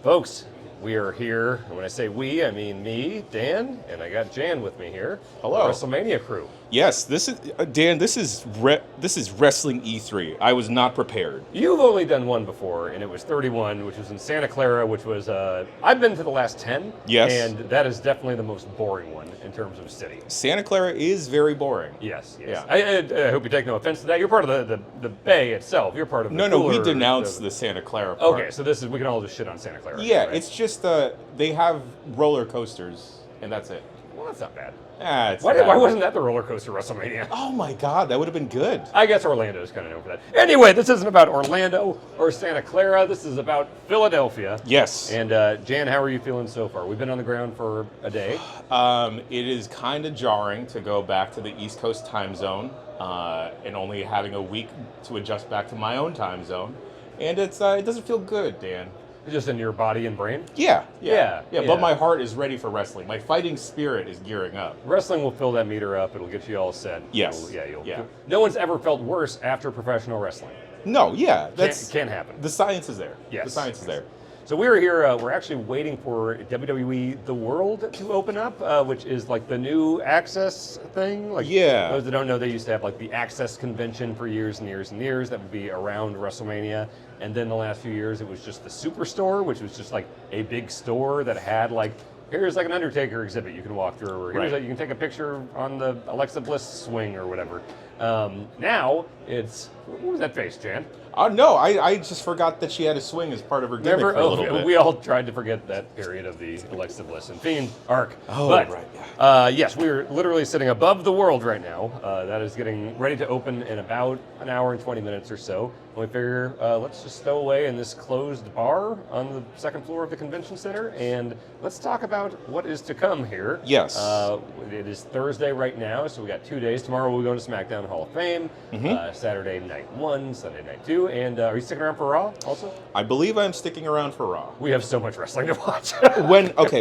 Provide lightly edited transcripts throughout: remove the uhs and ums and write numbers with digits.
Folks, we are here. And when I say we, I mean me, Dan, and I got Jan with me here. Hello. The Wrestlemania crew. Yes, this is Dan. This is Wrestling E3. I was not prepared. You've only done one before, and it was 31, which was in Santa Clara, which was, I've been to the last 10. Yes. And that is definitely the most boring one in terms of city. Santa Clara is very boring. Yes. Yeah. I hope you take no offense to that. You're part of the Bay itself. You're part of the No, we cooler- denounced the Santa Clara part. Okay, so we can all just shit on Santa Clara. Yeah, right? it's just they have roller coasters, and that's it. Well, that's not bad. Why wasn't that the roller coaster WrestleMania? Oh my God, that would have been good. I guess Orlando is kind of known for that. Anyway, this isn't about Orlando or Santa Clara. This is about Philadelphia. Yes. And Jan, how are you feeling so far? We've been on the ground for a day. It is kind of jarring to go back to the East Coast time zone and only having a week to adjust back to my own time zone, and it doesn't feel good, Dan. Just in your body and brain? Yeah. Yeah. But my heart is ready for wrestling. My fighting spirit is gearing up. Wrestling will fill that meter up. It'll get you all set. Yes. You'll. No one's ever felt worse after professional wrestling. No, yeah. Can't happen. The science is there. Yes. The science is there. So we're here, we're actually waiting for WWE The World to open up, which is like the new Access thing. Like, Yeah. Those that don't know, they used to have like the Access convention for years and years and years that would be around WrestleMania. And then the last few years, it was just the Superstore, which was just like a big store that had like, here's like an Undertaker exhibit you can walk through, or here's you can take a picture on the Alexa Bliss swing or whatever. Now it's, what was that face, Jan? No, I just forgot that she had a swing as part of her gimmick for a little bit. We all tried to forget that period of the Alexa Bliss and Fiend arc. Oh, but, right, yeah. Yes, we're literally sitting above the world right now. That is getting ready to open in about an hour and 20 minutes or so. And we figure, let's just stow away in this closed bar on the second floor of the convention center, and let's talk about what is to come here. Yes. It is Thursday right now, so we got 2 days. Tomorrow we're going to SmackDown Hall of Fame. Saturday night 1, Sunday night 2. And are you sticking around for Raw also? I believe I'm sticking around for Raw. We have so much wrestling to watch.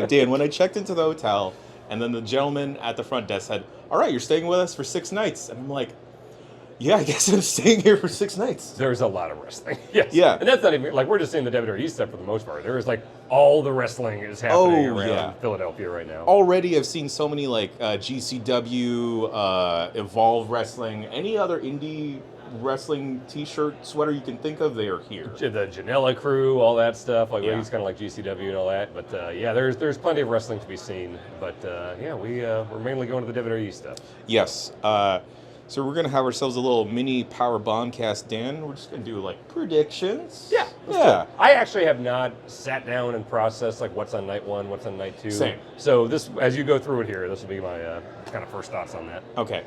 Dan, when I checked into the hotel, and then the gentleman at the front desk said, "All right, you're staying with us for 6 nights." And I'm like, yeah, I guess I'm staying here for 6 nights. There's a lot of wrestling. Yes. Yeah. And that's not even, like, we're just seeing the WWE stuff for the most part. There is, like, all the wrestling is happening around Philadelphia right now. Already I've seen so many, like, GCW, Evolve Wrestling, any other indie wrestling t-shirt, sweater you can think of, they are here. The Janela crew, all that stuff. Like, Yeah. he's kind of like GCW and all that. But, there's plenty of wrestling to be seen. But, we're mainly going to the WWE stuff. Yes. So we're going to have ourselves a little mini Power Bombcast, Dan. We're just going to do, like, predictions. Yeah. Yeah. I actually have not sat down and processed, like, what's on night 1, what's on night 2. Same. So this, as you go through it here, this will be my kind of first thoughts on that. Okay.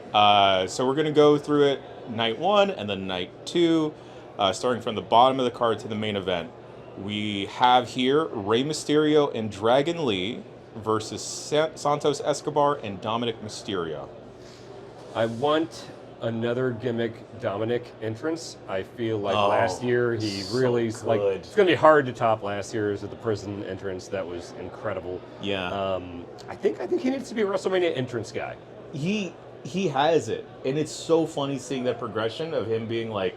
So we're going to go through it night 1 and then night 2, starting from the bottom of the card to the main event. We have here Rey Mysterio and Dragon Lee versus Santos Escobar and Dominic Mysterio. I want another gimmick Dominic entrance. I feel like last year he really so like good. it's gonna be hard to top last year's at the prison entrance. That was incredible. Yeah. I think he needs to be a WrestleMania entrance guy. He has it, and it's so funny seeing that progression of him being like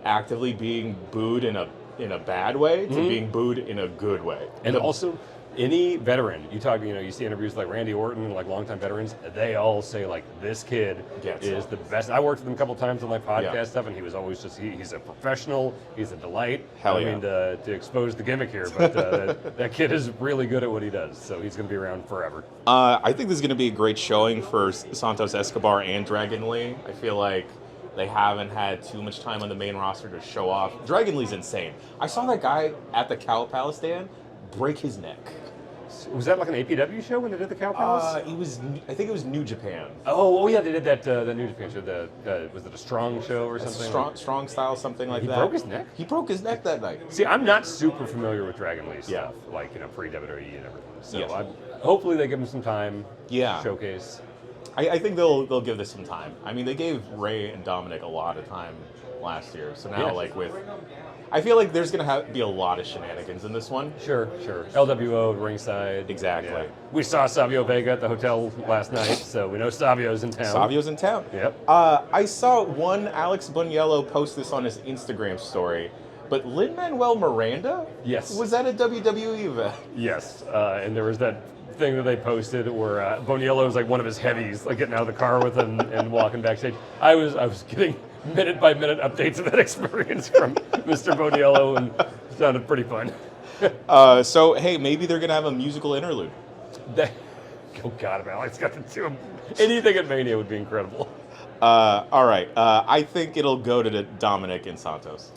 actively being booed in a bad way to being booed in a good way. And also, any veteran, you see interviews like Randy Orton and like longtime veterans, they all say like this kid is the best. I worked with him a couple times on like podcast stuff, and he was always just he's a professional, he's a delight. I mean to expose the gimmick here, but that kid is really good at what he does, so he's going to be around forever. I think this is going to be a great showing for Santos Escobar and Dragon Lee. I feel like they haven't had too much time on the main roster to show off. Dragon Lee's insane. I saw that guy at the Cow Palace, Dan, break his neck. Was that like an APW show when they did the Cow Palace? I think it was New Japan. Oh yeah, they did that New Japan show. Was it a Strong show or something? Strong style, something like that. He broke his neck? He broke his neck that night. See, I'm not super familiar with Dragon Lee stuff, like pre-WWE and everything. So hopefully they give him some time. Yeah. Showcase. I think they'll give this some time. I mean, they gave Ray and Dominic a lot of time last year, so now I feel like there's gonna be a lot of shenanigans in this one. Sure. LWO ringside. Exactly. Yeah. We saw Savio Vega at the hotel last night, so we know Savio's in town. Savio's in town. Yep. I saw one Alex Buniello post this on his Instagram story. But Lin-Manuel Miranda? Yes. Was that a WWE event? Yes, and there was that thing that they posted where Boniello was like one of his heavies, like getting out of the car with him and walking backstage. I was getting minute by minute updates of that experience from Mr. Boniello, and it sounded pretty fun. So, hey, maybe they're going to have a musical interlude. Oh God, if Alex got to do anything at Mania would be incredible. All right. I think it'll go to Dominic and Santos.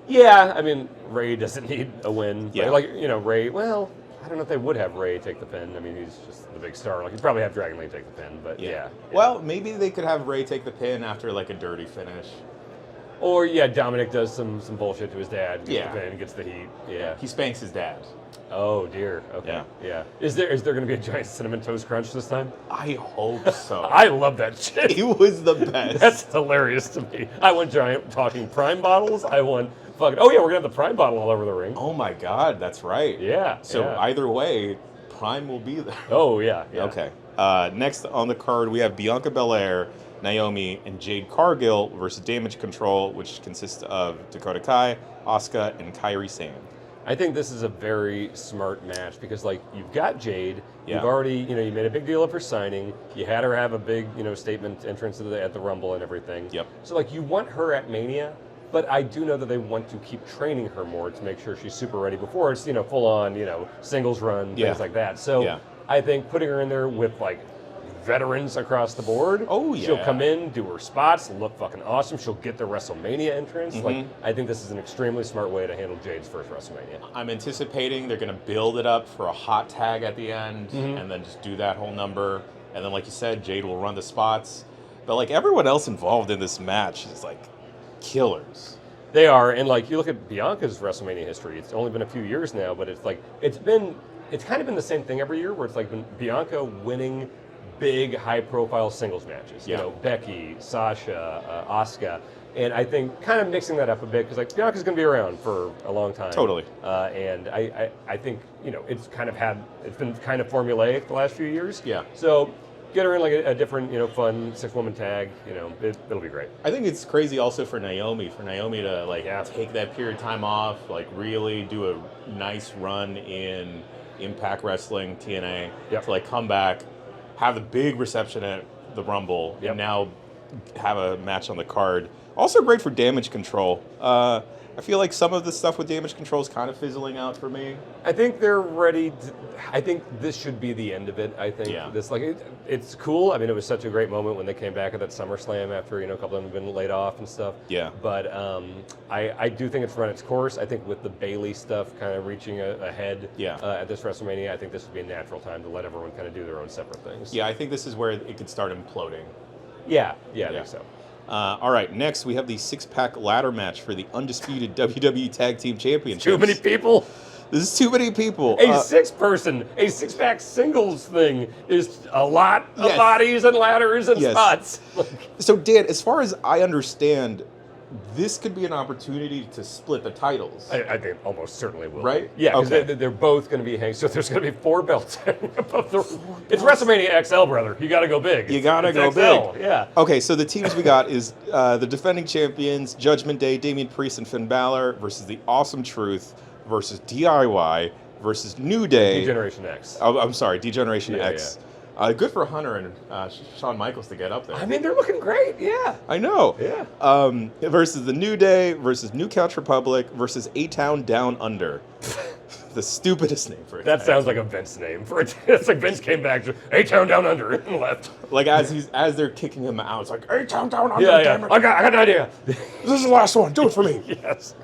Yeah, I mean, Ray doesn't need a win. Yeah. Like, Ray, well, I don't know if they would have Ray take the pin. I mean, he's just the big star. Like, you'd probably have Dragon Lee take the pin, but yeah. Well, maybe they could have Ray take the pin after, like, a dirty finish. Or, Dominic does some bullshit to his dad, gets the pin, gets the heat. Yeah. He spanks his dad. Oh, dear. Okay. Yeah. Is there going to be a giant Cinnamon Toast Crunch this time? I hope so. I love that shit. He was the best. That's hilarious to me. I want giant talking Prime bottles. I want fucking... Oh, yeah, we're going to have the Prime bottle all over the ring. Oh, my God. That's right. Yeah. So either way, Prime will be there. Oh, yeah. Okay. Next on the card, we have Bianca Belair, Naomi, and Jade Cargill versus Damage Control, which consists of Dakota Kai, Asuka, and Kairi Sane. I think this is a very smart match because, like, you've got Jade. Yeah. You've already, you made a big deal of her signing. You had her have a big, statement entrance at the Rumble and everything. Yep. So, like, you want her at Mania, but I do know that they want to keep training her more to make sure she's super ready before it's, full on, singles run, things like that. So I think putting her in there with, like, veterans across the board. Oh, yeah. She'll come in, do her spots, look fucking awesome. She'll get the WrestleMania entrance. Mm-hmm. Like, I think this is an extremely smart way to handle Jade's first WrestleMania. I'm anticipating they're going to build it up for a hot tag at the end and then just do that whole number. And then, like you said, Jade will run the spots. But, like, everyone else involved in this match is, like, killers. They are. And, like, you look at Bianca's WrestleMania history. It's only been a few years now, but it's, like, it's kind of been the same thing every year where it's, like, been Bianca winning big, high-profile singles matches. Yeah. Becky, Sasha, Asuka. And I think kind of mixing that up a bit because, like, Bianca's going to be around for a long time. Totally. And I think, it's been kind of formulaic the last few years. Yeah. So get her in, like, a different, fun six-woman tag. It'll be great. I think it's crazy also for Naomi to, like, take that period of time off, like, really do a nice run in Impact Wrestling, TNA, to, like, come back, have the big reception at the Rumble, and now have a match on the card. Also great for Damage Control. I feel like some of the stuff with Damage Control is kind of fizzling out for me. I think they're ready I think this should be the end of it. I think this, like, it's cool. I mean, it was such a great moment when they came back at that SummerSlam after, a couple of them had been laid off and stuff. Yeah. But I do think it's run its course. I think with the Bayley stuff kind of reaching ahead at this WrestleMania, I think this would be a natural time to let everyone kind of do their own separate things. Yeah, I think this is where it could start imploding. Yeah, I think so. All right, next we have the six-pack ladder match for the undisputed WWE Tag Team Championships. Too many people. This is too many people. A six-pack singles thing is a lot of bodies and ladders and spots. So, Dan, as far as I understand, this could be an opportunity to split the titles. I think almost certainly will. Right? Yeah, because they're both going to be hanging. So there's going to be 4 belts above the. It's WrestleMania XL, brother. You got to go big. You got to go XL. big. Yeah. Okay, so the teams we got is the defending champions, Judgment Day, Damian Priest and Finn Balor versus the Awesome Truth versus DIY versus New Day. D-Generation X. Oh, I'm sorry, D-Generation X. Good for Hunter and Shawn Michaels to get up there. I mean, they're looking great. Yeah. I know. Yeah. Versus the New Day versus New Couch Republic versus A-Town Down Under. The stupidest name for it. That sounds like a Vince name for it. It's like Vince came back to A-Town Down Under and left. Like as they're kicking him out, it's like A-Town Down Under. Damn it. I got an idea. This is the last one. Do it for me. Yes.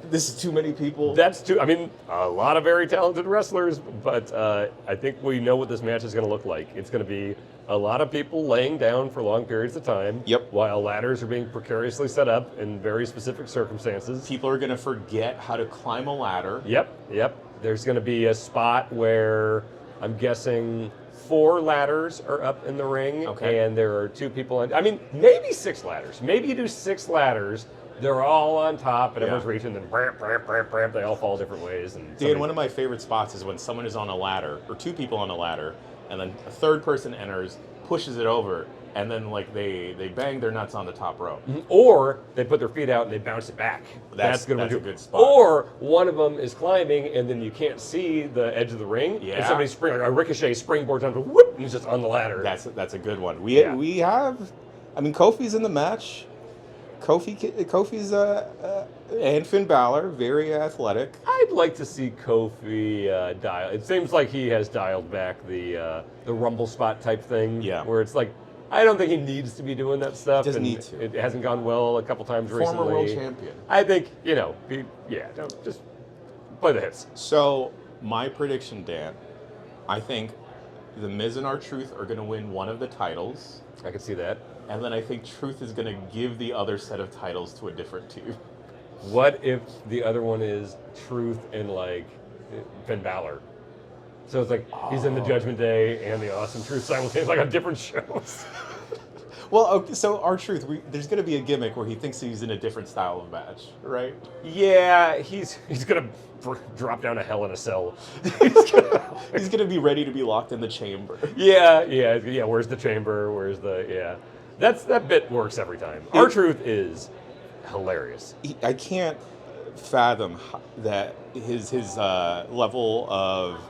This is too many people. That's too. I mean, a lot of very talented wrestlers, but I think we know what this match is going to look like. It's going to be a lot of people laying down for long periods of time. Yep. While ladders are being precariously set up in very specific circumstances. People are going to forget how to climb a ladder. Yep. There's going to be a spot where I'm guessing 4 ladders are up in the ring, and there are 2 people on. I mean, maybe 6 ladders. Maybe you do 6 ladders. They're all on top, and everyone's reaching, and then they all fall different ways. And Dan, one of my favorite spots is when someone is on a ladder, or 2 people on a ladder, and then a third person enters, pushes it over, and then like they bang their nuts on the top rope. Or they put their feet out and they bounce it back. That's good a too. good spot. Or one of them is climbing and then you can't see the edge of the ring. Yeah. And somebody a ricochet springboards onto whoop, and he's just on the ladder. That's a good one. We have, I mean, Kofi's in the match. Kofi's and Finn Balor, very athletic. I'd like to see Kofi dial. It seems like he has dialed back the Rumble spot type thing. Yeah. Where it's like, I don't think he needs to be doing that stuff. Doesn't and need to. It hasn't gone well a couple times recently. Former world champion. I think, don't just play the hits. So, my prediction, Dan, I think The Miz and R-Truth are going to win one of the titles. I can see that. And then I think Truth is going to give the other set of titles to a different team. What if the other one is Truth and like Finn Balor? So it's like he's in the Judgment Day and the Awesome Truth simultaneously, like on different shows. Well, okay, so R-Truth, there's going to be a gimmick where he thinks he's in a different style of match, right? Yeah, he's gonna drop down a Hell in a Cell. He's going to be ready to be locked in the chamber. Yeah. Where's the chamber? Where's the That bit works every time. R-Truth is hilarious. I can't fathom that his level of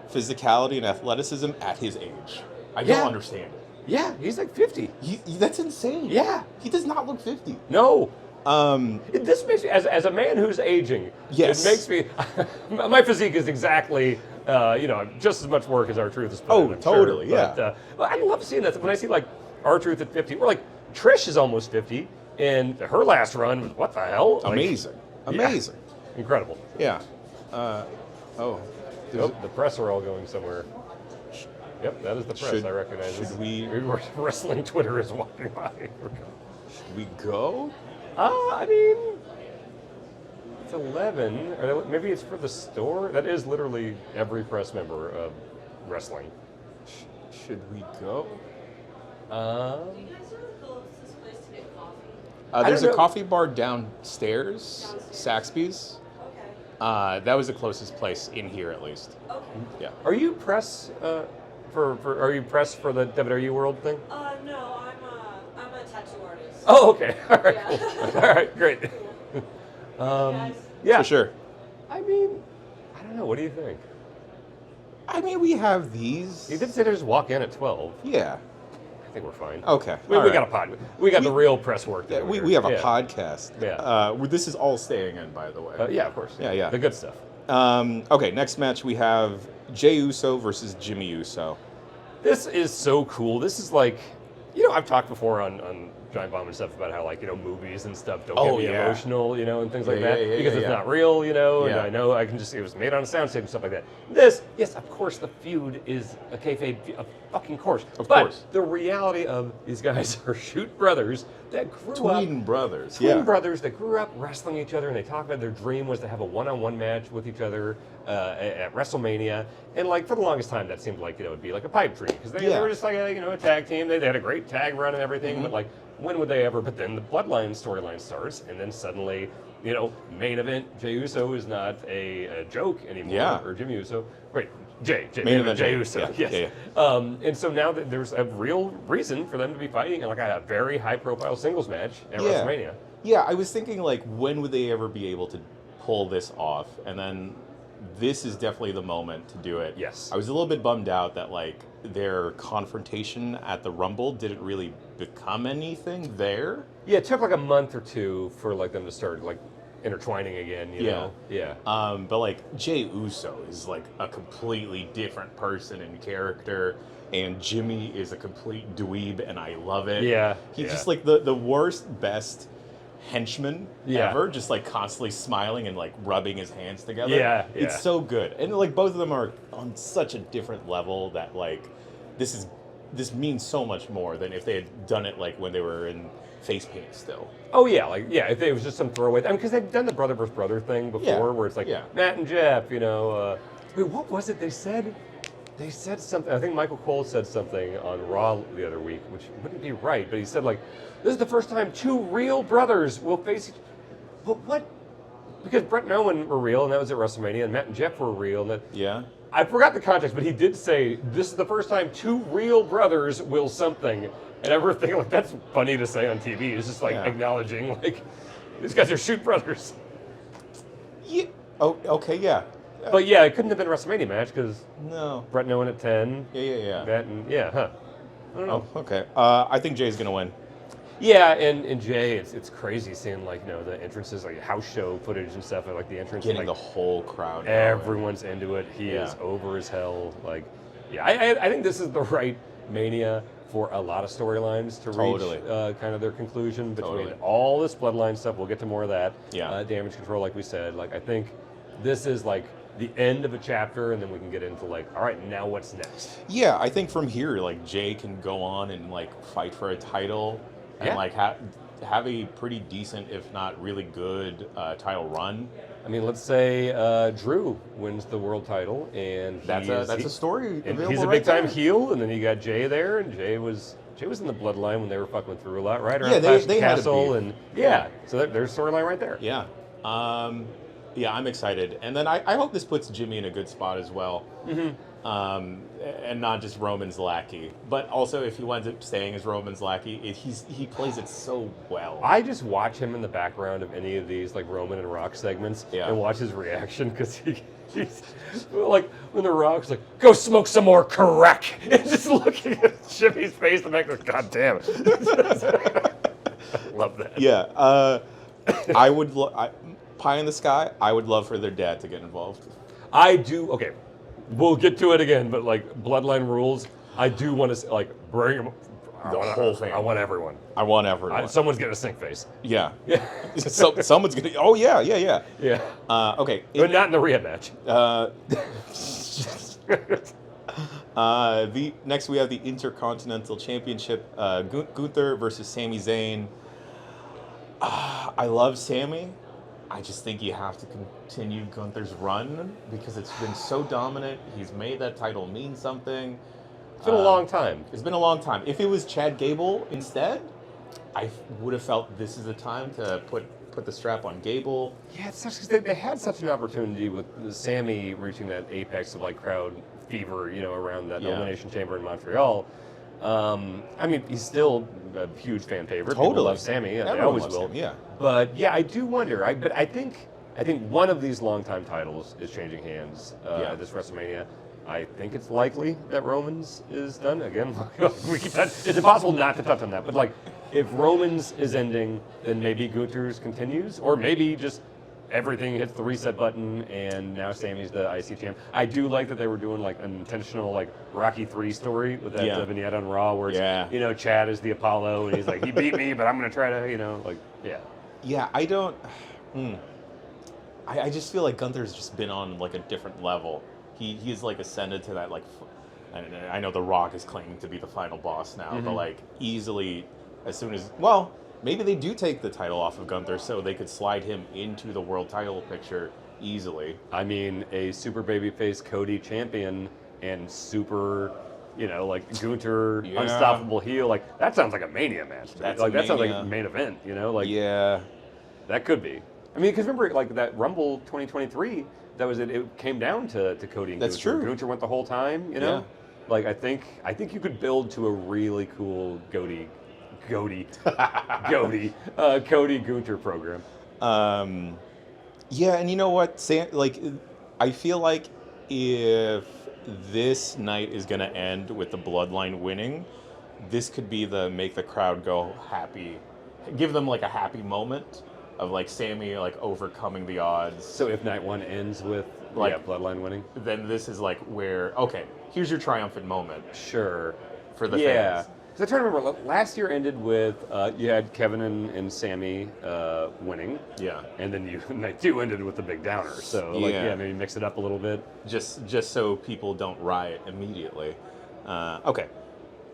physicality and athleticism at his age. I don't understand it. Yeah, he's like 50. That's insane. Yeah. He does not look 50. No. This makes me, as a man who's aging, yes. It makes me, my physique is exactly, just as much work as R-Truth has put in, I'm totally, sure. yeah. But I love seeing that. When I see like R-Truth at 50, or like Trish is almost 50, and her last run was, what the hell? Like, Amazing. Yeah. Incredible. Yeah. The press are all going somewhere. Yep, that is the press. I recognize it. Should we... Wrestling Twitter is walking by. Should we go? I mean, it's 11. Or maybe it's for the store. That is literally every press member of wrestling. Should we go? You guys are the closest place to get coffee. There's a coffee bar downstairs, Saxby's. Okay. That was the closest place in here, at least. Okay. Yeah. Are you press are you press for the WWE World thing? No, I'm a tattoo artist. Oh, okay. All right. Yeah. Cool. All right. Great. Yeah. For sure. I mean, I don't know. What do you think? I mean, we have these. You did say to just walk in at 12. Yeah. I think we're fine. Okay. We All right. got a pod. We got the real press work. Yeah, to do we here. have a podcast. Yeah. This is all staying in, by the way. Yeah, of course. Yeah. The good stuff. Okay, next match we have Jey Uso versus Jimmy Uso. This is so cool. This is like, I've talked before on Giant Bomb and stuff about how, like, movies and stuff don't get me emotional, and things like that because it's not real, and I know I can just, it was made on a soundstage and stuff like that. This, yes, of course, the feud is a kayfabe, a fucking course. Of course. The reality of these guys are shoot brothers that grew up. Twin brothers. Twin brothers that grew up wrestling each other, and they talk about their dream was to have a one-on-one match with each other at WrestleMania. And like for the longest time, that seemed like it would be like a pipe dream because they were just like a tag team. They had a great tag run and everything, but like when would they ever? But then the Bloodline storyline starts, and then suddenly, main event Jey Uso is not a joke anymore. Yeah. Or Jimmy Uso. Wait, main event Jey Uso. Yeah. Yes. Yeah. And so now that there's a real reason for them to be fighting, and like a very high-profile singles match at WrestleMania. Yeah, I was thinking like, when would they ever be able to pull this off? And then this is definitely the moment to do it. Yes. I was a little bit bummed out that like their confrontation at the Rumble didn't really become anything there. Yeah, it took like a month or two for like them to start like intertwining again, you know? Yeah. But like Jey Uso is like a completely different person and character, and Jimmy is a complete dweeb, and I love it. Yeah. He's just like the worst, best henchman ever, just like constantly smiling and like rubbing his hands together. Yeah. It's so good. And like both of them are on such a different level that like this means so much more than if they had done it like when they were in face paint still. Oh yeah, if it was just some throwaway, because they've done the brother versus brother thing before, where it's like Matt and Jeff, wait, what was it they said? They said something. I think Michael Cole said something on Raw the other week, which wouldn't be right, but he said like, "This is the first time two real brothers will face each." But what? because Brett and Owen were real, and that was at WrestleMania, and Matt and Jeff were real. And that, Yeah. I forgot the context, but he did say this is the first time two real brothers will something. And I remember thinking, like, that's funny to say on TV. It's just like acknowledging, like, these guys are shoot brothers. Yeah. Oh, okay, yeah. But yeah, it couldn't have been a WrestleMania match because No. Brett and Owen at 10. Yeah. That and I don't know. Oh, okay. I think Jay's gonna win. Yeah, and Jay, it's crazy seeing like the entrances, like house show footage and stuff, and like the entrance, Getting like, the whole crowd. everyone's into it. He is over as hell. Like, yeah, I think this is the right Mania for a lot of storylines to reach kind of their conclusion between all this bloodline stuff. We'll get to more of that. Yeah. Damage control, like we said. Like, I think this is like the end of a chapter, and then we can get into like, all right, now what's next? Yeah, I think from here, like Jay can go on and like fight for a title, and like have a pretty decent, if not really good, title run. I mean, let's say Drew wins the world title, and That's a story. And he's a big time heel, and then you got Jay there, and Jay was in the bloodline when they were fucking through a lot, right? Around they had Castle, and so there's storyline right there. Yeah. Yeah, I'm excited. And then I hope this puts Jimmy in a good spot as well. Mm-hmm. And not just Roman's lackey. But also, if he winds up staying as Roman's lackey, he plays it so well. I just watch him in the background of any of these, like, Roman and Rock segments, and watch his reaction, because he's, like, when the Rock's like, go smoke some more crack, and just looking at Jimmy's face, and I'm like, God damn it. Love that. Yeah. I would... Pie in the Sky, I would love for their dad to get involved. I do. Okay, we'll get to it again, but like Bloodline rules, I do want to like bring them. Whole thing. I want everyone. I want everyone. Someone's getting a stink face. Yeah. Someone's gonna. Oh yeah. Yeah. Okay. But not in the rehab match. Next we have the Intercontinental Championship. Gunther versus Sami Zayn. I love Sami. I just think you have to continue Gunther's run because it's been so dominant. He's made that title mean something. It's been a long time. It's been a long time. If it was Chad Gable instead, I would have felt this is the time to put the strap on Gable. Yeah, it's such, they had such an opportunity with Sammy reaching that apex of like crowd fever, around that Elimination Chamber in Montreal. I mean, he's still a huge fan favorite. Totally. People love Sammy. Everyone they always loves will. him, yeah. But yeah, I do wonder. But I think one of these longtime titles is changing hands at this WrestleMania. I think it's likely that Roman's is done. Again, it's impossible not to touch on that. But like, if Roman's is ending, then maybe Gunther's continues, or maybe just everything hits the reset button and now Sammy's the IC champ. I do like that they were doing like an intentional like Rocky 3 story with that vignette on Raw where it's, Chad is the Apollo and he's like, he beat me, but I'm going to try to, Yeah, I don't... I just feel like Gunther's just been on like a different level. He's like ascended to that like... I know The Rock is claiming to be the final boss now, but like easily as soon as... Well... Maybe they do take the title off of Gunther so they could slide him into the world title picture easily. I mean, a super babyface Cody champion and super, like Gunther unstoppable heel, like that sounds like a Mania match. That sounds like a main event, that could be. I mean, because remember, like that Rumble 2023, that was it. It came down to Cody and Gunther. That's true. Gunther went the whole time, Yeah. Like I think you could build to a really cool Cody Gunther program. Yeah, and you know what? I feel like if this night is going to end with the Bloodline winning, this could be the make the crowd go happy, give them like a happy moment of like Sammy like overcoming the odds. So if night one ends with Bloodline winning, then this is like where here's your triumphant moment. Sure. For the fans. Because I'm trying to remember, last year ended with, you had Kevin and Sammy winning. Yeah. And then night 2 ended with the big downer. So, maybe mix it up a little bit. Just so people don't riot immediately. Okay.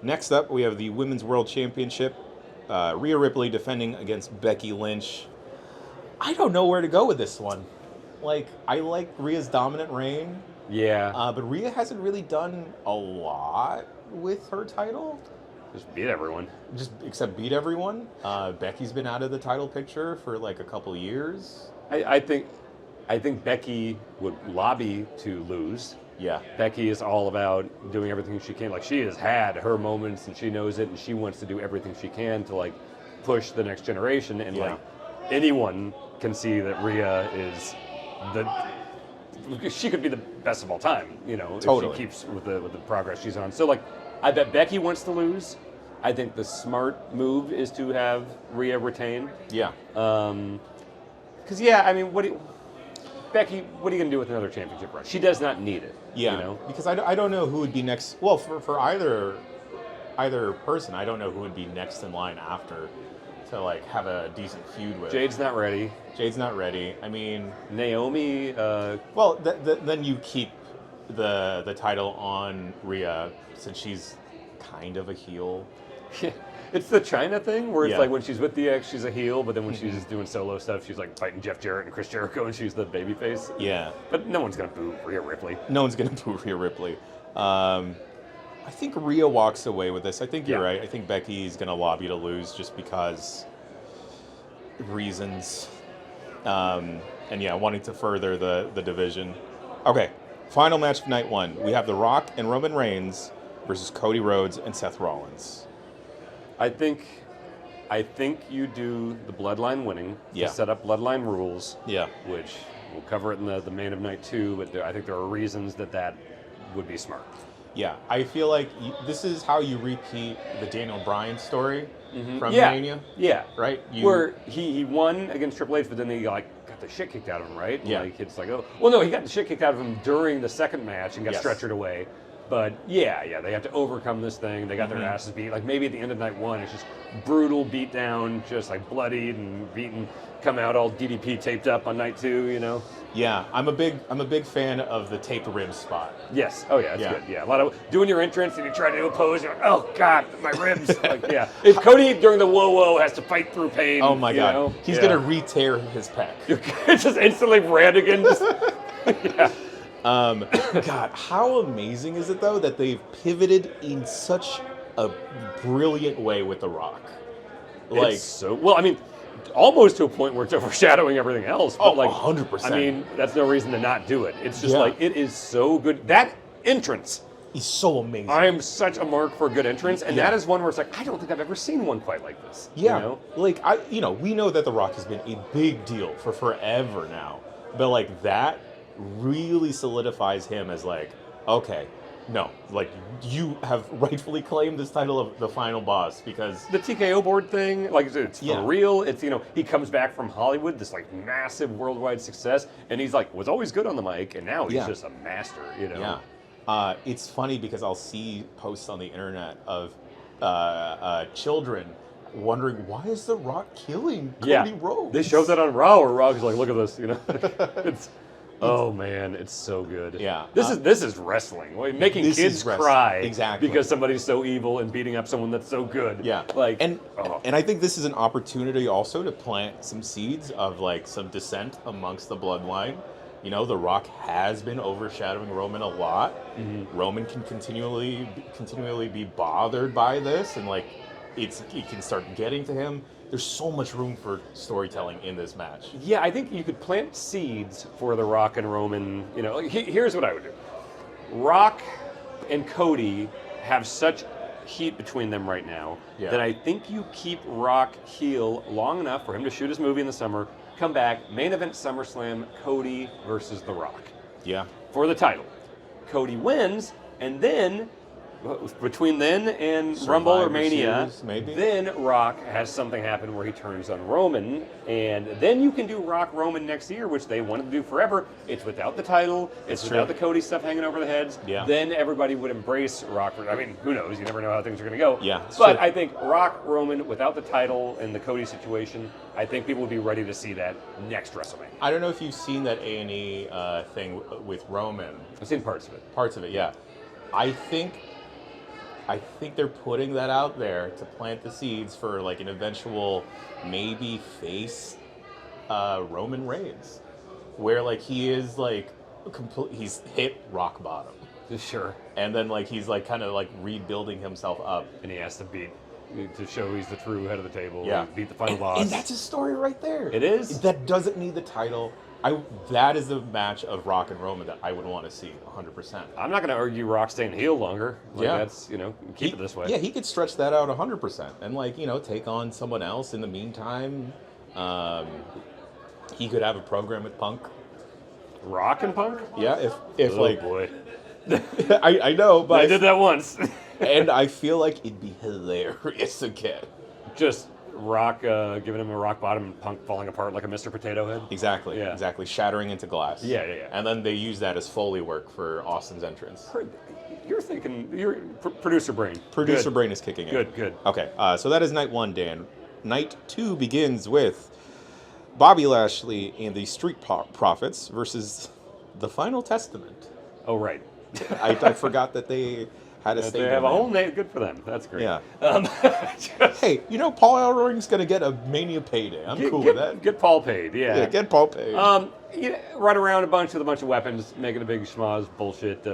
Next up, we have the Women's World Championship. Rhea Ripley defending against Becky Lynch. I don't know where to go with this one. I like Rhea's dominant reign. Yeah. But Rhea hasn't really done a lot with her title. Just beat everyone. Except beat everyone. Becky's been out of the title picture for like a couple years. I think Becky would lobby to lose. Yeah. Becky is all about doing everything she can. Like, she has had her moments and she knows it, and she wants to do everything she can to like push the next generation. And Yeah. like anyone can see that Rhea is she could be the best of all time, Totally. if she keeps with the progress she's on. So like, I bet Becky wants to lose. I think the smart move is to have Rhea retain. Yeah. Because Becky, what are you going to do with another championship run? She does not need it. Yeah. Because I don't know who would be next. Well, for either person, I don't know who would be next in line after to like have a decent feud with. Jade's not ready. Jade's not ready. I mean, Naomi. well, then you keep the title on Rhea since she's kind of a heel. It's the China thing where it's Yeah. like when she's with DX, she's a heel, but then when she's doing solo stuff, she's like fighting Jeff Jarrett and Chris Jericho, and she's the babyface. Yeah. But no one's gonna boo Rhea Ripley. No one's gonna boo Rhea Ripley. I think Rhea walks away with this. I think you're Yeah. right. I think Becky's gonna lobby to lose just because reasons. And yeah, wanting to further the division. Okay, final match of night one. We have The Rock and Roman Reigns versus Cody Rhodes and Seth Rollins. I think you do the Bloodline winning Yeah. to set up Bloodline rules. Yeah. Which we'll cover it in the main of night 2, but I think there are reasons that would be smart. Yeah, I feel like this is how you repeat the Daniel Bryan story from Yeah. Mania, Yeah. right? Where he won against Triple H, but then he got the shit kicked out of him, right? Yeah. Like, it's like, oh, well, no, he got the shit kicked out of him during the second match and got Yes. stretchered away. But yeah, they have to overcome this thing. They got their asses beat. Like maybe at the end of night 1, it's just brutal beat down, just like bloodied and beaten. Come out all DDP taped up on night 2, Yeah, I'm a big fan of the taped ribs spot. Yes. Oh yeah, it's Yeah. good. Yeah, a lot of doing your entrance and you try to do a pose. You're like, oh god, my ribs. Like, yeah. If Cody during the whoa has to fight through pain. Oh my god, he's yeah. gonna re-tear his pec. It's just instantly red again. Just, yeah. God, how amazing is it though that they've pivoted in such a brilliant way with The Rock? Like, It's so well. I mean, almost to a point where it's overshadowing everything else. But Oh, like 100%. I mean, that's no reason to not do it. It's just Yeah. like it is so good. That entrance. he's so amazing. I am such a mark for a good entrance, and Yeah. that is one where it's like I don't think I've ever seen one quite like this. Yeah, like we know that The Rock has been a big deal for forever now, but like that really solidifies him as like, okay, no, like you have rightfully claimed this title of the final boss because The TKO board thing, like it's Yeah. for real. It's he comes back from Hollywood, this like massive worldwide success, and he's like was always good on the mic, and now he's Yeah. just a master. yeah, it's funny because I'll see posts on the internet of children wondering why is The Rock killing Cody Rhodes? They showed that on Raw, where Raw is like, look at this, it's. Oh man, it's so good. Yeah. This is wrestling. Like, making This kids is wrestling. cry Exactly. because somebody's so evil and beating up someone that's so good. Yeah, Like and oh. I think this is an opportunity also to plant some seeds of like some dissent amongst the bloodline. The Rock has been overshadowing Roman a lot. Roman can continually be bothered by this, and like it can start getting to him. There's so much room for storytelling in this match. Yeah, I think you could plant seeds for The Rock and Roman. Here's what I would do. Rock and Cody have such heat between them right now that I think you keep Rock heel long enough for him to shoot his movie in the summer, come back, main event SummerSlam, Cody versus The Rock. Yeah. For the title. Cody wins, and then between then and Rumble or Survivor Mania, Series, maybe? then Rock has something happen where he turns on Roman, and then you can do Rock Roman next year, which they wanted to do forever. It's without the title, it's That's without true. the Cody stuff hanging over the heads. Yeah. Then everybody would embrace Rock. I mean, who knows? You never know how things are going to go. Yeah, it's But true. I think Rock Roman without the title and the Cody situation, I think people would be ready to see that next WrestleMania. I don't know if you've seen that A&E thing with Roman. I've seen parts of it. Parts of it, yeah. I think they're putting that out there to plant the seeds for like an eventual maybe face Roman Reigns, where like he is like he's hit rock bottom, Sure. and then like he's like kind of like rebuilding himself up. And he has to beat to show he's the true head of the table. Yeah. He beat the final boss. And that's his story right there. It is. That doesn't need the title. That is the match of Rock and Roman that I would want to see 100%. I'm not going to argue Rock staying heel longer. Like, Yeah. that's, keep it this way. Yeah, he could stretch that out 100% and take on someone else in the meantime. He could have a program with Punk. Rock and Punk? Yeah, if Oh, boy. I know, but I did that once. and I feel like it'd be hilarious again. Just Rock giving him a rock bottom and Punk falling apart like a Mr. Potato Head. Exactly, Yeah. exactly. Shattering into glass. Yeah. And then they use that as Foley work for Austin's entrance. You're thinking, producer brain. Producer Good. brain is kicking in. Good. Okay, so that is night 1, Dan. Night 2 begins with Bobby Lashley and the Street Profits versus the Final Testament. Oh, right. I forgot that they had a They stable have a name. whole name. Good for them. That's great. Yeah. Just Hey, Paul Ellring's going to get a Mania payday. I'm cool with that. Get Paul paid, yeah. Get Paul paid. Run around a bunch with a bunch of weapons, making a big schmoz bullshit.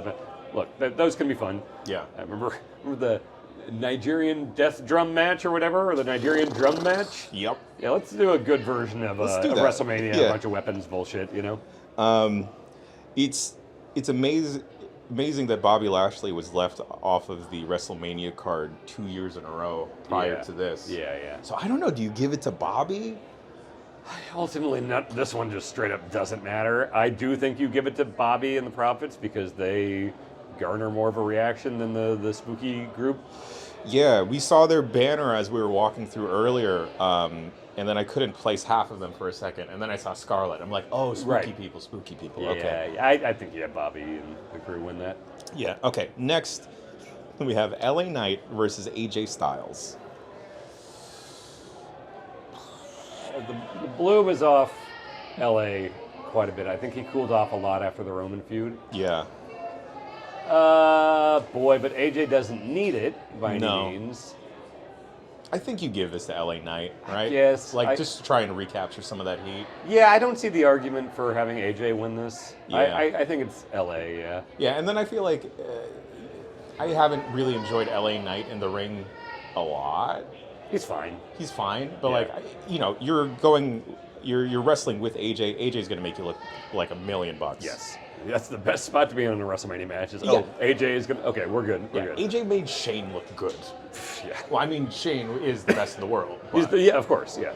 Look, those can be fun. Yeah. I remember the Nigerian death drum match or whatever, or the Nigerian drum match. Yep. Yeah, let's do a good version of Let's do a that. WrestleMania, Yeah. a bunch of weapons bullshit, It's amazing that Bobby Lashley was left off of the WrestleMania card 2 years in a row prior to this. Yeah. So I don't know. Do you give it to Bobby? Ultimately, this one just straight up doesn't matter. I do think you give it to Bobby and the Profits because they garner more of a reaction than the spooky group. Yeah, we saw their banner as we were walking through earlier, and then I couldn't place half of them for a second, and then I saw Scarlett. I'm like, oh, spooky people. Yeah, Okay. I think Bobby and the crew win that. Yeah, okay. Next, we have LA Knight versus AJ Styles. The bloom is off LA quite a bit. I think he cooled off a lot after the Roman feud. Yeah. Boy, but AJ doesn't need it by No. any means. I think you give this to LA Knight, right? Yes, Like, just to try and recapture some of that heat. Yeah, I don't see the argument for having AJ win this. Yeah. I think it's LA, yeah. Yeah, and then I feel like I haven't really enjoyed LA Knight in the ring a lot. He's fine. He's fine, but Yeah. you're wrestling with AJ. AJ's going to make you look like $1 million. Yes. That's the best spot to be in a WrestleMania match is, Yeah. AJ is going to, okay, we're good. Yeah, We're good. AJ made Shane look good. Yeah. Well, I mean, Shane is the best in the world. He's but- yeah, of course, yes.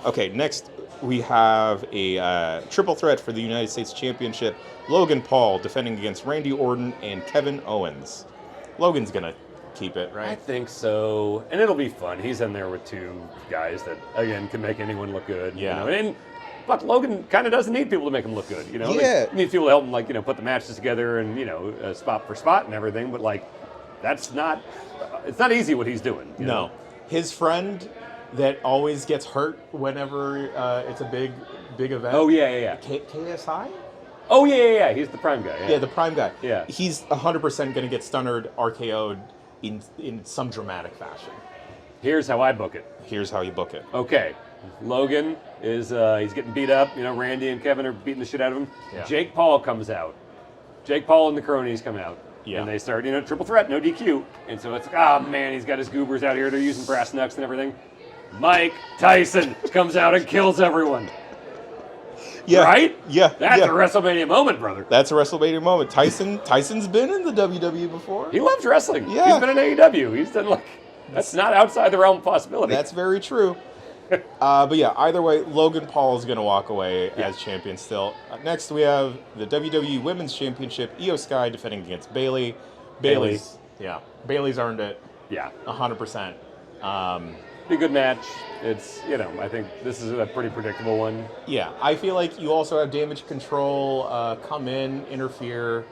Okay, next we have a triple threat for the United States Championship. Logan Paul defending against Randy Orton and Kevin Owens. Logan's going to keep it, I right? think so, and it'll be fun. He's in there with two guys that, again, can make anyone look good. Yeah. But Logan kind of doesn't need people to make him look good, Yeah. He needs people to help him, put the matches together and, spot for spot and everything, but, it's not easy what he's doing. you know? No. His friend that always gets hurt whenever it's a big event. Oh, yeah. KSI? Oh, yeah. He's the prime guy. Yeah, the prime guy. Yeah. He's 100% going to get stunnered, RKO'd in some dramatic fashion. Here's how I book it. Here's how you book it. Okay. Logan is he's getting beat up. Randy and Kevin are beating the shit out of him. Yeah. Jake Paul comes out. Jake Paul and the cronies come out. Yeah. And they start, triple threat, no DQ. And so it's like, oh man, he's got his goobers out here. They're using brass knucks and everything. Mike Tyson comes out and kills everyone. Yeah. Right? Yeah. That's yeah. a WrestleMania moment, brother. That's a WrestleMania moment. Tyson's been in the WWE before. He loves wrestling. Yeah. He's been in AEW. He's done that's not outside the realm of possibility. That's very true. But yeah, either way, Logan Paul is going to walk away as champion still. Next, we have the WWE Women's Championship. Io Sky defending against Bayley. Bayley's earned it. Yeah. 100%. Be a good match. It's, I think this is a pretty predictable one. Yeah, I feel like you also have Damage Control come in, interfere,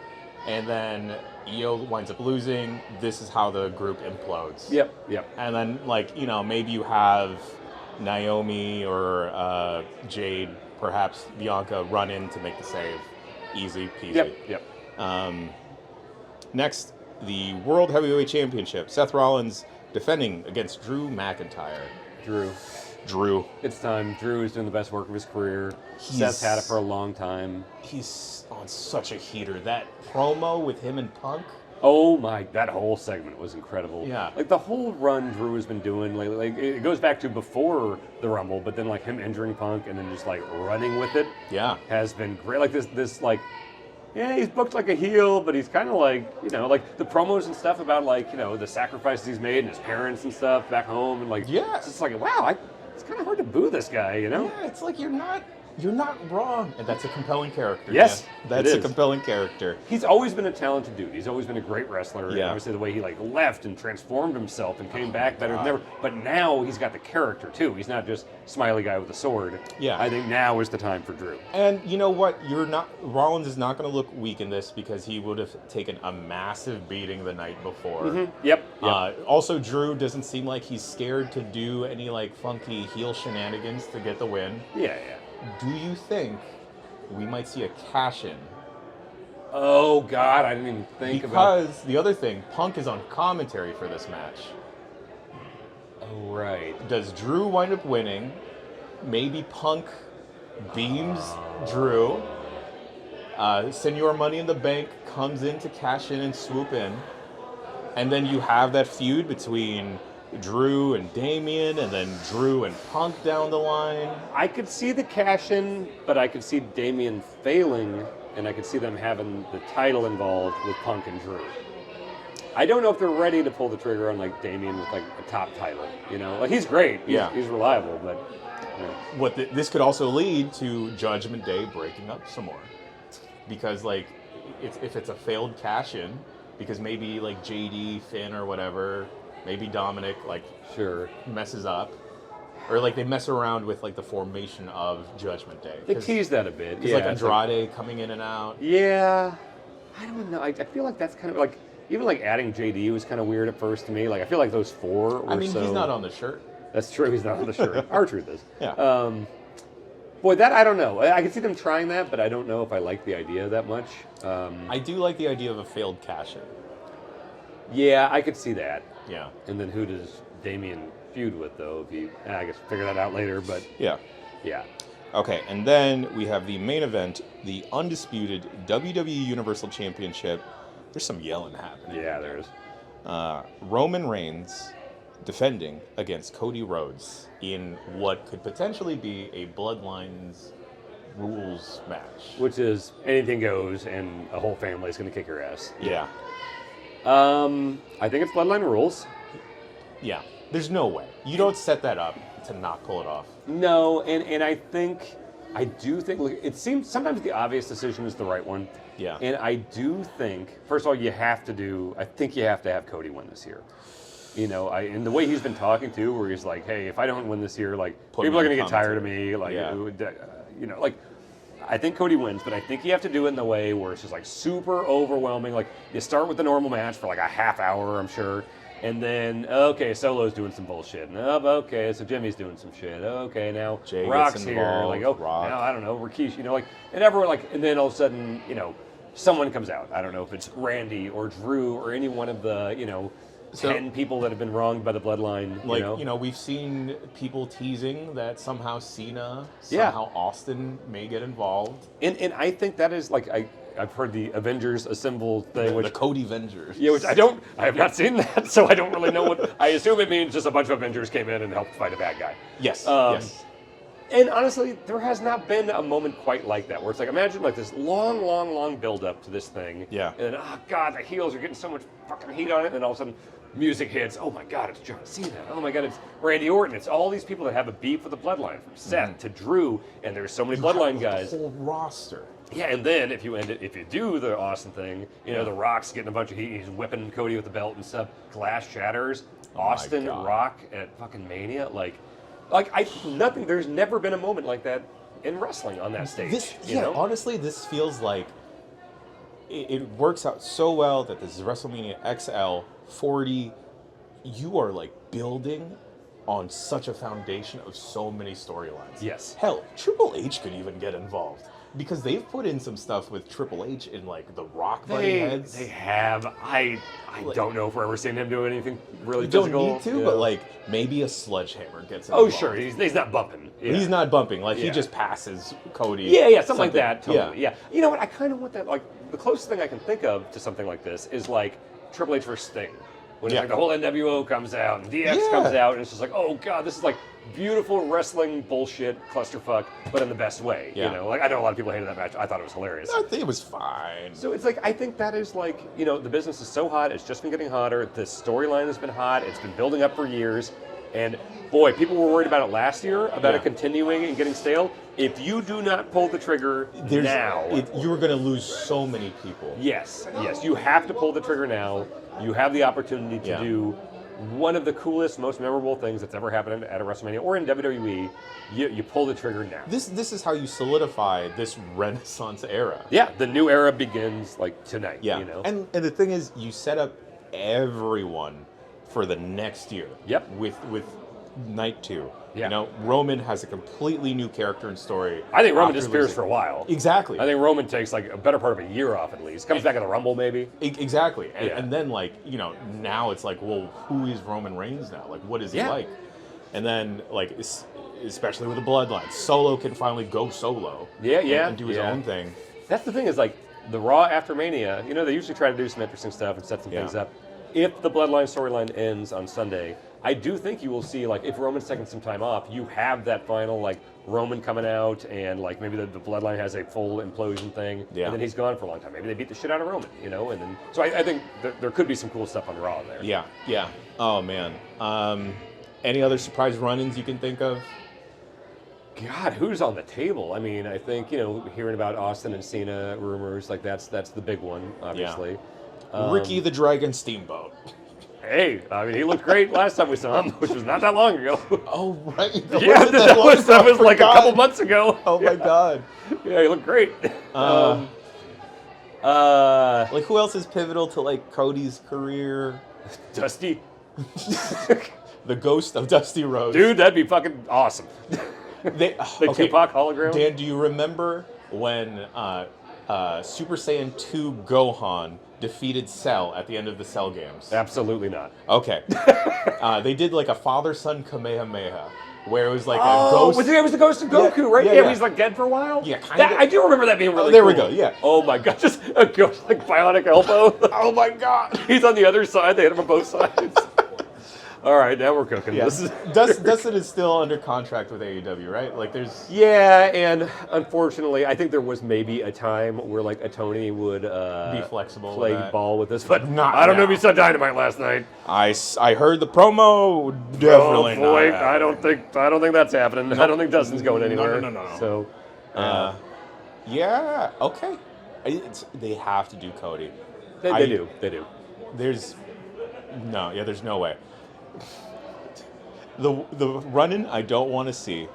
and then Io winds up losing. This is how the group implodes. Yep. And then, maybe you have Naomi or Jade, perhaps Bianca, run in to make the save. Easy peasy. Yep. Next, the World Heavyweight Championship. Seth Rollins defending against Drew McIntyre. Drew. It's time. Drew is doing the best work of his career. Seth's had it for a long time. He's on such a heater. That promo with him and Punk, Oh my, that whole segment was incredible. Yeah. Like the whole run Drew has been doing lately, like it goes back to before the Rumble, but then like him injuring Punk and then just like running with it Yeah. has been great. Like this like, yeah, he's booked like a heel, but he's kind of like, like the promos and stuff about like, the sacrifices he's made and his parents and stuff back home and like, Yeah. it's just like, wow, it's kind of hard to boo this guy, Yeah, it's like you're not wrong, and that's a compelling character. Yes, man. That's it a is. compelling character. He's always been a talented dude. He's always been a great wrestler. And Yeah. obviously the way he like left and transformed himself and came back better than ever. But now he's got the character too. He's not just smiley guy with a sword. Yeah. I think now is the time for Drew. And you know what? Rollins is not going to look weak in this because he would have taken a massive beating the night before. Yep. Also, Drew doesn't seem like he's scared to do any like funky heel shenanigans to get the win. Yeah. Do you think we might see a cash-in? Oh God, I didn't even think about. Because the other thing, Punk is on commentary for this match. Oh right. Does Drew wind up winning? Maybe Punk beams Drew. Senor Money in the Bank comes in to cash in and swoop in. And then you have that feud between Drew and Damian, and then Drew and Punk down the line. I could see the cash in, but I could see Damian failing, and I could see them having the title involved with Punk and Drew. I don't know if they're ready to pull the trigger on like Damian with like a top title. Like he's great, he's reliable, but This could also lead to Judgment Day breaking up some more, because like if it's a failed cash in, because maybe like JD, Finn, or whatever. Maybe Dominic sure messes up, or like they mess around with like the formation of Judgment Day. They tease that a bit. Because like Andrade coming in and out. Yeah, I don't know. I feel like that's kind of like even like adding JD was kind of weird at first to me. Like I feel like those four. He's not on the shirt. That's true. He's not on the shirt. Our truth is. Yeah. Boy, that I don't know. I can see them trying that, but I don't know if I like the idea that much. I do like the idea of a failed cash in. Yeah, I could see that. Yeah. And then who does Damian feud with, though? I guess figure that out later, but Yeah. yeah. Okay, and then we have the main event, the undisputed WWE Universal Championship. There's some yelling happening. Yeah, there is. Roman Reigns defending against Cody Rhodes in what could potentially be a Bloodlines rules match. Which is anything goes, and a whole family is going to kick your ass. Yeah. I think it's Bloodline rules. Yeah. There's no way. You don't set that up to not pull it off. No, and I do think, look, it seems sometimes the obvious decision is the right one. Yeah. And I do think, first of all, I think you have to have Cody win this year. And the way he's been talking to, where he's like, hey, if I don't win this year, like, Put people are me going to on get tired of commentary. me. Like, Yeah. I think Cody wins, but I think you have to do it in the way where it's just like super overwhelming. Like, you start with the normal match for like a half hour, I'm sure. And then, okay, Solo's doing some bullshit. And, okay, so Jimmy's doing some shit. Okay, now Jay Rock's gets here. involved, Like, Rock. now I don't know, Rikishi, and everyone, and then all of a sudden, someone comes out. I don't know if it's Randy or Drew or any one of the, 10 people that have been wronged by the bloodline. We've seen people teasing that somehow Cena, somehow Austin may get involved. And I think that is I've heard the Avengers Assemble thing, The Cody Vengers. Yeah, which I have not seen that, so I don't really know what. I assume it means just a bunch of Avengers came in and helped fight a bad guy. Yes. Yes. And honestly, there has not been a moment quite like that, where it's like, imagine like this long, long, long build up to this thing. Yeah. And then, oh God, the heels are getting so much fucking heat on it, and then all of a sudden, music hits. Oh my God, it's John Cena. Oh my God, it's Randy Orton. It's all these people that have a beef with the bloodline, from Seth to Drew, and there's so many bloodline guys. The whole roster. Yeah, and then if you do the Austin thing, The Rock's getting a bunch of heat. He's whipping Cody with the belt and stuff. Glass shatters. Austin, God. Rock at fucking Mania. Nothing. There's never been a moment like that in wrestling on that stage. Honestly, this feels like it works out so well that this is WrestleMania XL 40. You are like building on such a foundation of so many storylines. Yes. Hell, Triple H could even get involved. Because they've put in some stuff with Triple H in like the Rock buddy heads. They have. I don't know if we're ever seeing him do anything really You physical. don't need to, but like maybe a sledgehammer gets Oh involved. sure, he's not bumping. Yeah. He's not bumping. Like he Yeah. just passes Cody. Yeah, something like that. Totally. Yeah. Yeah. You know what? I kind of want that. Like the closest thing I can think of to something like this is like Triple H versus Sting. When it's Yeah. like the whole NWO comes out and DX comes out, and it's just like, oh god, this is like beautiful wrestling bullshit clusterfuck, but in the best way. Yeah. You know, like I know a lot of people hated that match. I thought it was hilarious. I think it was fine. So it's like, I think that is like, you know, the business is so hot, it's just been getting hotter, the storyline has been hot, it's been building up for years, and boy, people were worried about it last year, about it continuing and getting stale. If you do not pull the trigger now... You're going to lose so many people. Yes, you have to pull the trigger now. You have the opportunity to do one of the coolest, most memorable things that's ever happened at a WrestleMania or in WWE. You pull the trigger now. This is how you solidify this Renaissance era. Yeah, the new era begins like tonight. Yeah, You know? and the thing is, you set up everyone for the next year. Yep. With Night 2. Yeah. You know, Roman has a completely new character and story. I think Roman after disappears losing. for a while. Exactly. I think Roman takes like a better part of a year off at least. Comes back in the Rumble maybe. Exactly. And, Yeah. and then, like, you know, now it's like, well, who is Roman Reigns now? Like, what is he Yeah. like? And then, like, especially with the Bloodline, Solo can finally go solo. And do his own thing. That's the thing is like the Raw after Mania, you know, they usually try to do some interesting stuff and set some things up. If the Bloodline storyline ends on Sunday, I do think you will see, like, if Roman's taking some time off, you have that final, like, Roman coming out and, like, maybe the Bloodline has a full implosion thing, and then he's gone for a long time. Maybe they beat the shit out of Roman, you know? And then, so I think there could be some cool stuff on Raw there. Yeah. Oh, man. Any other surprise run-ins you can think of? God, who's on the table? I mean, I think, you know, hearing about Austin and Cena rumors, like, that's the big one, obviously. Ricky the Dragon Steamboat. Hey, I mean, he looked great last time we saw him, which was not that long ago. Oh, right. That was like a couple months ago. Oh, my God. Yeah, he looked great. Like, who else is pivotal to, like, Cody's career? Dusty. The ghost of Dusty Rhodes. Dude, that'd be fucking awesome. The Tupac hologram. Dan, do you remember when Super Saiyan 2 Gohan defeated Cell at the end of the Cell games? Absolutely not. Okay. They did like a father-son Kamehameha, where it was like a ghost. It was the ghost of Goku, right? Yeah. He's like dead for a while. Yeah, kind of. I do remember that being really there cool. we go, yeah. Oh my god, just a ghost like bionic elbow. Oh my God. He's on the other side. They hit him on both sides. All right, now we're cooking. Yeah. This is Dustin is still under contract with AEW, right? Like, there's. Yeah, and unfortunately, I think there was maybe a time where like a Tony would Be flexible play with that. ball with this, but Not I don't know now. if you saw Dynamite last night. I heard the promo. Definitely Oh boy, not. I don't think that's happening. Nope. I don't think Dustin's going anywhere. No. So, Yeah. Okay. They have to do Cody. they do. There's no way. The run-in I don't want to see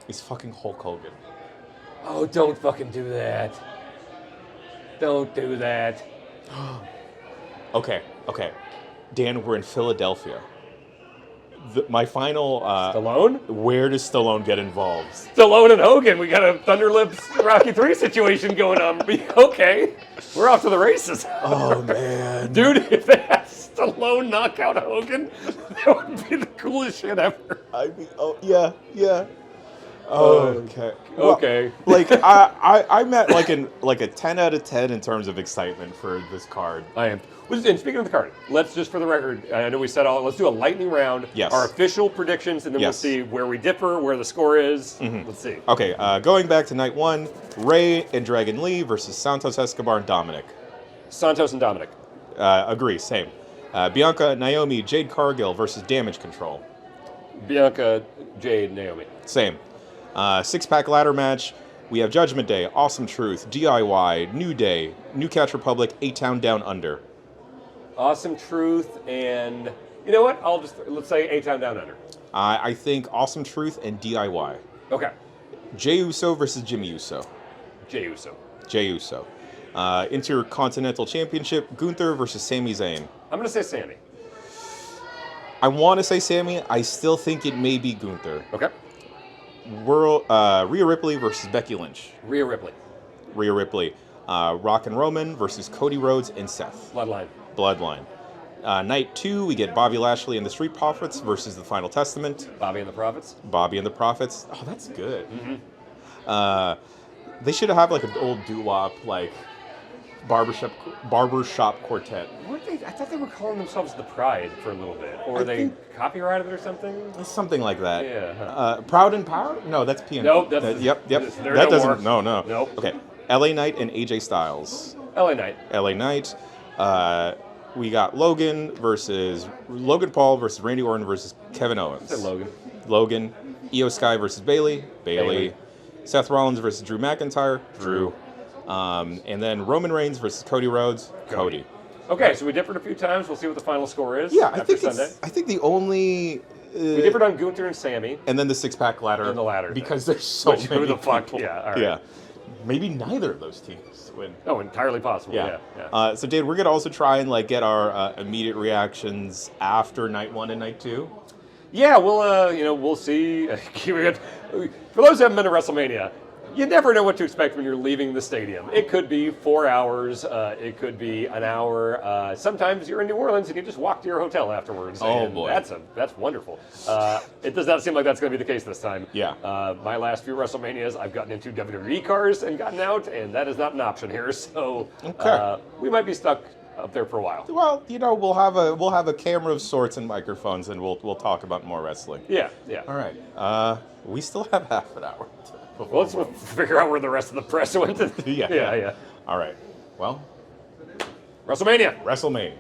is fucking Hulk Hogan. Oh, don't fucking do that. Don't do that. Okay. Dan, we're in Philadelphia. My final... Stallone? Where does Stallone get involved? Stallone and Hogan. We got a Thunder Lips Rocky 3 situation going on. Okay, we're off to the races. Oh, man. Dude, if they had Stallone knock out Hogan, that would be the coolest shit ever. Yeah. Okay. Okay. Like, I'm at like a 10 out of 10 in terms of excitement for this card. I am. And speaking of the card, let's just for the record, I know we said let's do a lightning round. Yes. Our official predictions, and then we'll see where we differ, where the score is. Let's see. Okay, going back to night 1, Ray and Dragon Lee versus Santos Escobar and Dominic. Santos and Dominic. Agree, same. Bianca, Naomi, Jade Cargill versus Damage Control. Bianca, Jade, Naomi. Same. 6-pack ladder match. We have Judgment Day, Awesome Truth, DIY, New Day, New Catch Republic, 8-Town Down Under. Awesome Truth, and you know what? Let's say 8-Town Down Under. I think Awesome Truth and DIY. Okay. Jey Uso versus Jimmy Uso. Jey Uso. Jey Uso. Intercontinental Championship, Gunther versus Sami Zayn. I'm going to say Sammy. I want to say Sami. I still think it may be Gunther. Okay. Rhea Ripley versus Becky Lynch. Rhea Ripley. Rock and Roman versus Cody Rhodes and Seth. Bloodline. Night 2, we get Bobby Lashley and the Street Profits versus the Final Testament. Bobby and the Prophets. Oh, that's good. They should have like an old doo-wop, like barbershop quartet. I thought they were calling themselves the Pride for a little bit, or I they think- copyrighted it or something. Something like that. Yeah, huh. Proud and Power? No, that's PNP. Nope, that's- yep. there That no doesn't. more. No. Nope. Okay. LA Knight and AJ Styles. LA Knight. LA Knight. We got Logan Paul versus Randy Orton versus Kevin Owens. Said Logan. Logan. Io Sky versus Bailey. Bailey. Seth Rollins versus Drew McIntyre. Drew. And then Roman Reigns versus Cody Rhodes. Cody. Okay, so we differed a few times. We'll see what the final score is. Yeah, after Sunday. I think the only. We differed on Gunther and Sammy. And then the 6-pack ladder. And the ladder Because there's so Which, many who the fuck? people. Yeah, all right. Yeah. Maybe neither of those teams win. Oh, entirely possible. Yeah. So, Dave, we're gonna also try and get our immediate reactions after night 1 and night 2. Yeah, we'll see. For those who haven't been to WrestleMania, you never know what to expect when you're leaving the stadium. It could be 4 hours. It could be an hour. Sometimes you're in New Orleans and you just walk to your hotel afterwards. Oh, and boy. That's wonderful. It does not seem like that's going to be the case this time. Yeah. My last few WrestleManias, I've gotten into WWE cars and gotten out, and that is not an option here. So Okay. we might be stuck up there for a while. Well, we'll have a camera of sorts and microphones, and we'll talk about more wrestling. Yeah. All right. We still have half an hour. Well, let's figure out where the rest of the press went. Yeah. Yeah. All right. Well, WrestleMania. WrestleMania.